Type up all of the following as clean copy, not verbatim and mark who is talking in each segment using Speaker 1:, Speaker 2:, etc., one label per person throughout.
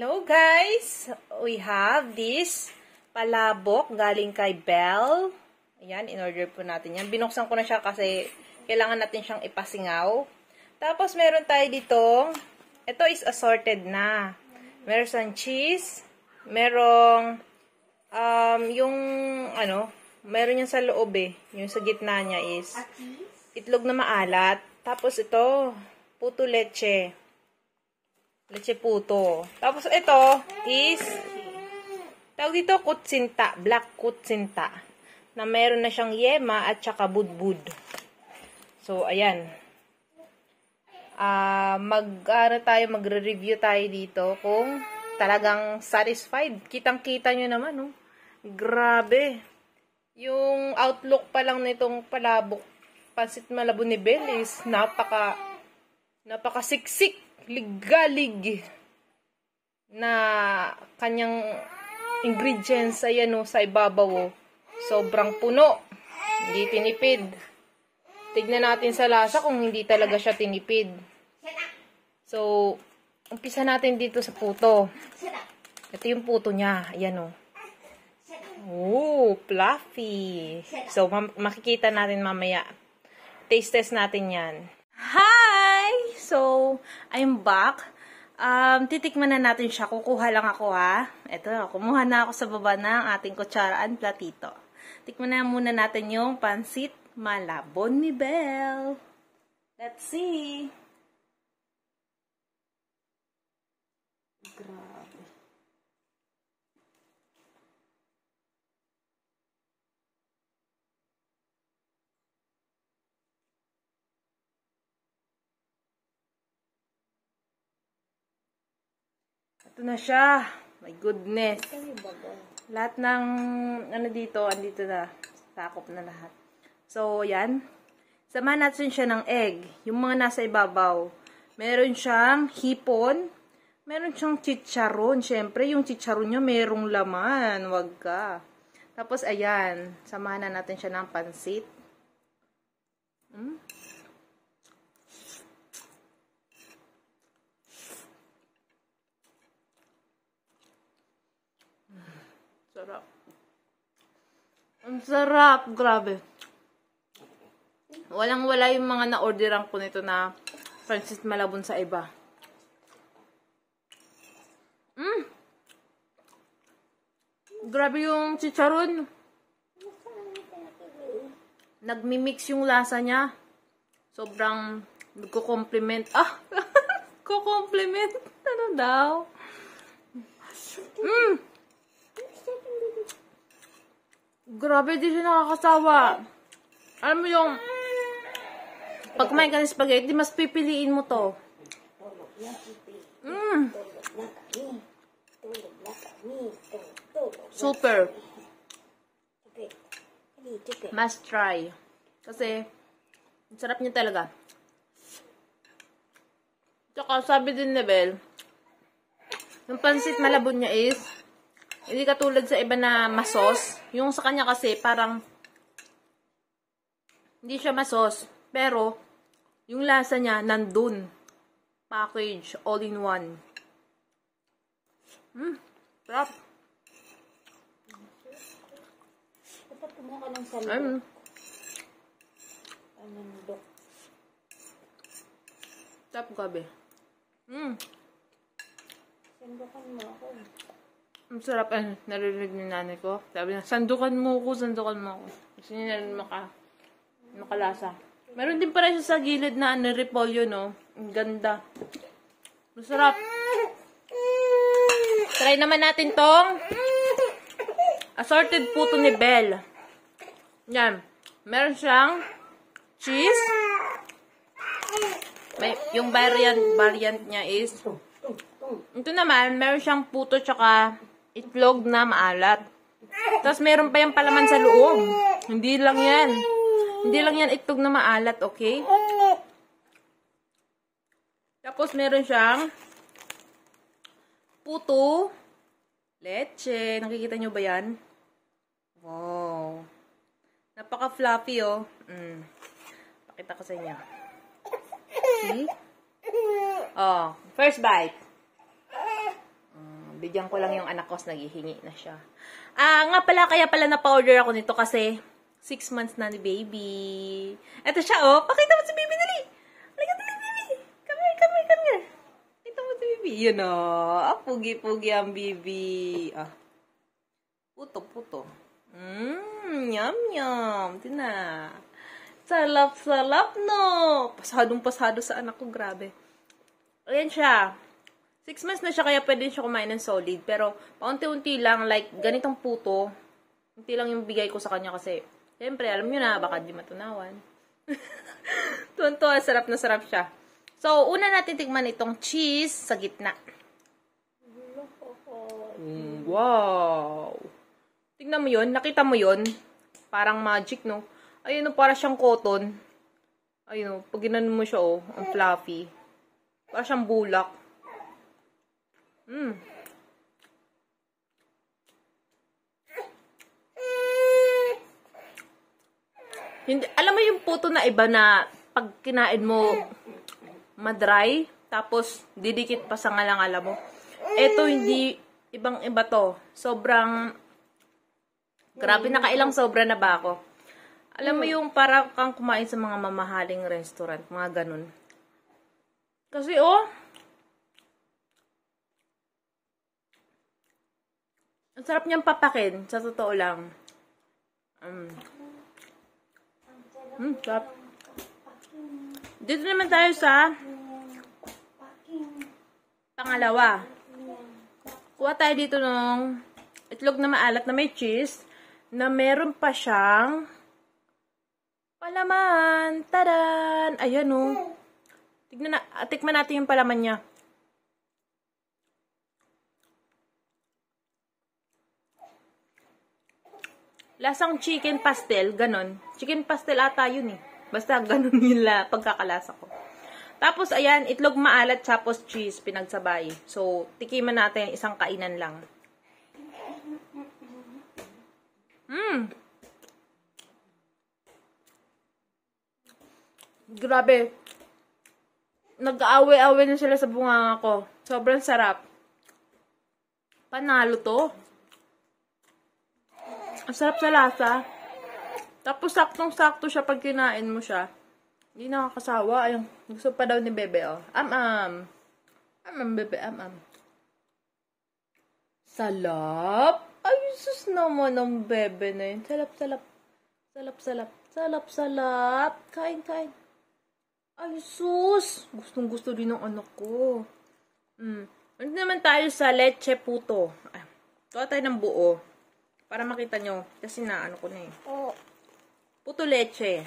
Speaker 1: Hello guys! We have this palabok galing kay Belle. Ayan, in-order po natin yan. Binuksan ko na siya kasi kailangan natin siyang ipasingaw. Tapos meron tayo dito, ito is assorted na. Meron siyang cheese, merong meron yan sa loob yung sa gitna niya is itlog na maalat. Tapos ito, puto leche. Leche puto. Tapos ito is, tawag dito kutsinta, black kutsinta. Na meron na siyang yema at saka budbud. So, ayan. Magre-review tayo dito kung talagang satisfied. Kitang-kita nyo naman, no? Grabe. Yung outlook pa lang nitong palabok, pansit malabon ni Belle is napaka-siksik. Ligalig na kanyang ingredients ayan sa ibabaw. Sobrang puno. Hindi tinipid. Tignan natin sa lasa kung hindi talaga siya tinipid. So, umpisa natin dito sa puto. Ito yung puto niya. Ayan fluffy. So, makikita natin mamaya. Taste test natin yan. Hi! So, I'm back. Titikman na natin siya. Kukuha lang ako Ito, kumuha na ako sa baba ng ating kutsaraan platito. Tikman na muna natin yung pansit malabon ni Belle. Let's see. Grabe. Ito na siya. My goodness. Lahat ng dito, andito na. Sakop na lahat. So, yan. Samahan natin siya ng egg. Yung mga nasa ibabaw. Meron siyang hipon. Meron siyang chicharon. Siyempre, yung chicharon niya merong laman. Wag ka. Tapos, ayan. Samahan na natin siya ng pansit. Sarap. Ang sarap. Grabe. Walang-wala yung mga na-orderan ko nito na pansit malabon sa iba. Grabe yung chicharon. Nagmi-mix yung lasa niya. Sobrang nagko-compliment. Ko-compliment. Ano daw? Grabe, di siya nakakasawa. Alam mo yung pag kumain ka ng spaghetti, mas pipiliin mo to. Super. Must try. Kasi, ang sarap niya talaga. Tsaka, sabi din ni Belle, yung pansit malabon niya is, hindi katulad sa iba na masos. Yung sa kanya kasi, parang, hindi siya masos. Pero, yung lasa niya, nandun. Package, all in one. Sarap.
Speaker 2: Dapat kumuha ka ng sandok. Sandok.
Speaker 1: Sarap, gabi.
Speaker 2: Sandokan mo ako.
Speaker 1: Ang sarap. Narinig ni nanay ko. Sabi niya, sandukan mo ako, sandukan mo ako. Kasi niya makalasa. Meron din pala siya sa gilid na repolyo, no? Ang ganda. Masarap. Try naman natin tong assorted puto ni Belle. Yan. Meron siyang cheese. Yung variant niya is ito naman, meron siyang puto tsaka itlog na maalat. Tapos meron pa yung palaman sa loob. Hindi lang yan itlog na maalat, okay? Tapos meron siyang puto, leche. Nakikita nyo ba yan? Wow. Napaka-fluffy, Pakita ko sa inyo. See? Oh, first bite. Bigyan ko lang yung anak ko, naghihingi na siya. Nga pala, kaya pala na-powder ako nito kasi 6 months na ni baby. Ito siya, oh. Pakita mo si baby, dali. Halika, dali, baby. Come here, come here, come here. Pakita mo si baby. Yun, oh. Pugi-pugi ang baby. Puto. Yum, yum. Tina. Salap, no. Pasadong-pasado sa anak ko, grabe. Ayan siya. 6 months na siya, kaya pwede siya kumain ng solid. Pero, paunti-unti lang, like, ganitong puto. Unti lang yung bigay ko sa kanya kasi, siyempre, alam nyo na, baka di matunawan. Tuwan-tuwa, sarap na sarap siya. So, una natin tigman itong cheese sa gitna. Wow! Tignan mo yun, nakita mo yun? Parang magic, no? Ayun, para siyang cotton. Ayun, pag ginanon mo siya, oh, ang fluffy. Para siyang bulak. Hindi, alam mo yung puto na iba na pag kinain mo madry, tapos didikit pa sa ngalang-ala mo. Ito hindi, ibang-iba to. Sobrang, grabe, nakailang sobra na ba ako? Alam mo yung para kang kumain sa mga mamahaling restaurant, mga ganun. Kasi ang sarap niyang papakin, sa totoo lang. Sarap. Dito naman tayo sa pangalawa. Kuha tayo dito ng itlog na maalat na may cheese, na meron pa siyang palaman. Tadan! Ayan, oh. Tikman natin yung palaman niya. Lasang chicken pastel, ganon. Chicken pastel ata yun eh. Basta ganon yung pagkakalasa ko. Tapos, ayan, itlog maalat, tapos cheese, pinagsabay. So, tikiman natin isang kainan lang. Grabe. Nag-aaway-aaway na sila sa bunganga ko. Sobrang sarap. Panalo to. Ang sarap sa lasa. Tapos saktong-sakto siya pag kinain mo siya. Hindi nakakasawa. Ayun, gusto pa daw ni Bebe, oh. Am-am. Am-am, Bebe, am-am. Salap. Ay, sus naman ang Bebe na yun. Salap. Salap. Kain. Ay, sus. Gustong-gusto din ng anak ko. Ano naman tayo sa leche puto. Tuwa tayo ng buo. Para makita nyo. Kasi ano ko na eh. Puto leche.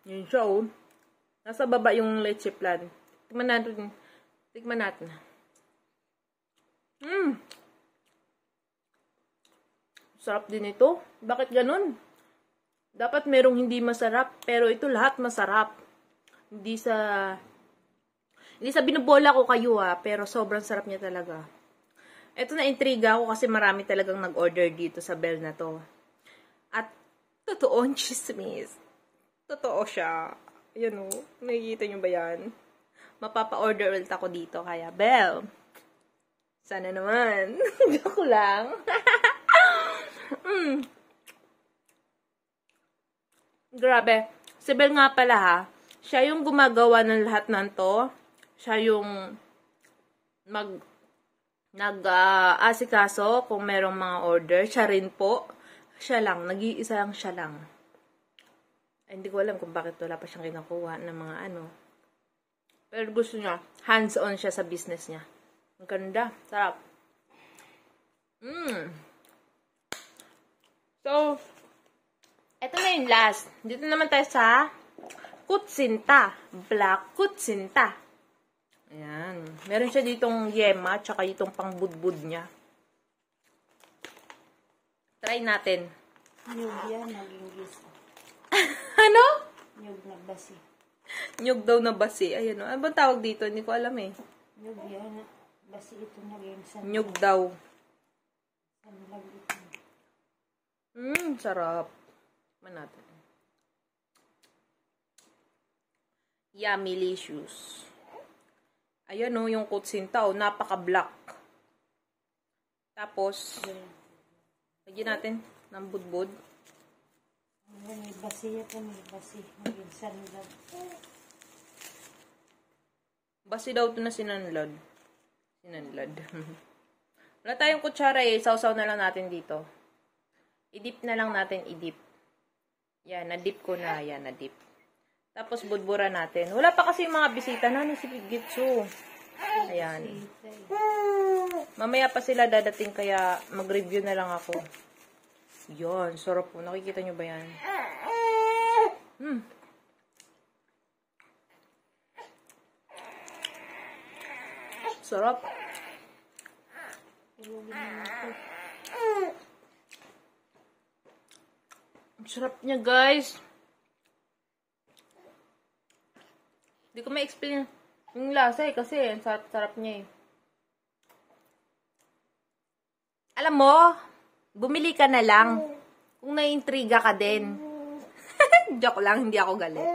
Speaker 1: Yun siya, oh. Nasa baba yung leche plan. Tikman natin. Sarap din ito. Bakit ganun? Dapat merong hindi masarap. Pero ito lahat masarap. Hindi sa binubola ko kayo, pero sobrang sarap niya talaga. Ito na intriga ako kasi marami talagang nag-order dito sa Bell na to. At totoo ang chismis. Totoo siya. Ayan, oh. Nakikita nyo ba yan? Mapapa-order ulit ako dito. Kaya, Bell, sana naman. Joke lang. Grabe. Si Bell nga pala, siya yung gumagawa ng lahat ng to. Siya yung nag-asikaso kung merong mga order. Siya rin po. Siya lang. Nag-iisa lang siya lang. Ay, hindi ko alam kung bakit wala pa siyang kinukuha ng mga Pero gusto niya. Hands-on siya sa business niya. Ang ganda. Sarap. So, eto na yung last. Dito naman tayo sa kutsinta. Black kutsinta. Ayan. Meron siya ditong yema, tsaka itong pangbudbud niya. Try natin.
Speaker 2: Nyug yan, naging gisa.
Speaker 1: Ano?
Speaker 2: Nyug na basi.
Speaker 1: Nyug daw na basi. Ayan, o. Ano bang tawag dito? Hindi ko alam eh.
Speaker 2: Nyug yan. Basi ito naging sanlag.
Speaker 1: Nyug daw.
Speaker 2: Sanlag ito.
Speaker 1: Sarap. Man natin. Yummy-licious. Ayan, o, yung kutsinta, o, napaka-black. Tapos, lagyan natin ng budbud.
Speaker 2: May basi ito, may basi. Naging sanlab.
Speaker 1: Basi daw ito na sinanlad. Sinanlad. Wala tayong kutsara eh. Sausaw na lang natin dito. I-dip na lang natin, i-dip. Yan, na-dip ko na. Yan, na-dip. Tapos, budbura natin. Wala pa kasi yung mga bisita na ni si Gitsu. Ayan. Mamaya pa sila dadating kaya mag-review na lang ako. Yan, sarap po. Nakikita nyo ba yan? Sarap. Ang sarap niya, guys. Hindi ko ma-explain yung lasa eh, kasi ang sarap niya eh. Alam mo, bumili ka na lang kung naiintriga ka din. Joke lang, hindi ako galit.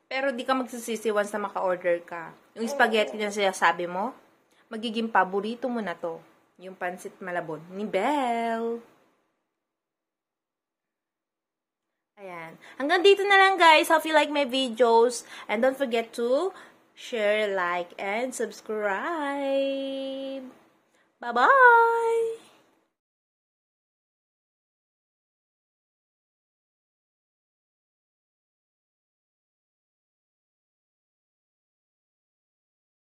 Speaker 1: Pero di ka magsisisi once na maka-order ka. Yung spaghetti na sinasabi mo, magiging paborito mo na to. Yung pansit malabon ni Belle. Ayan. Hanggang dito na lang, guys. Hope you like my videos. And don't forget to share, like, and subscribe. Bye-bye!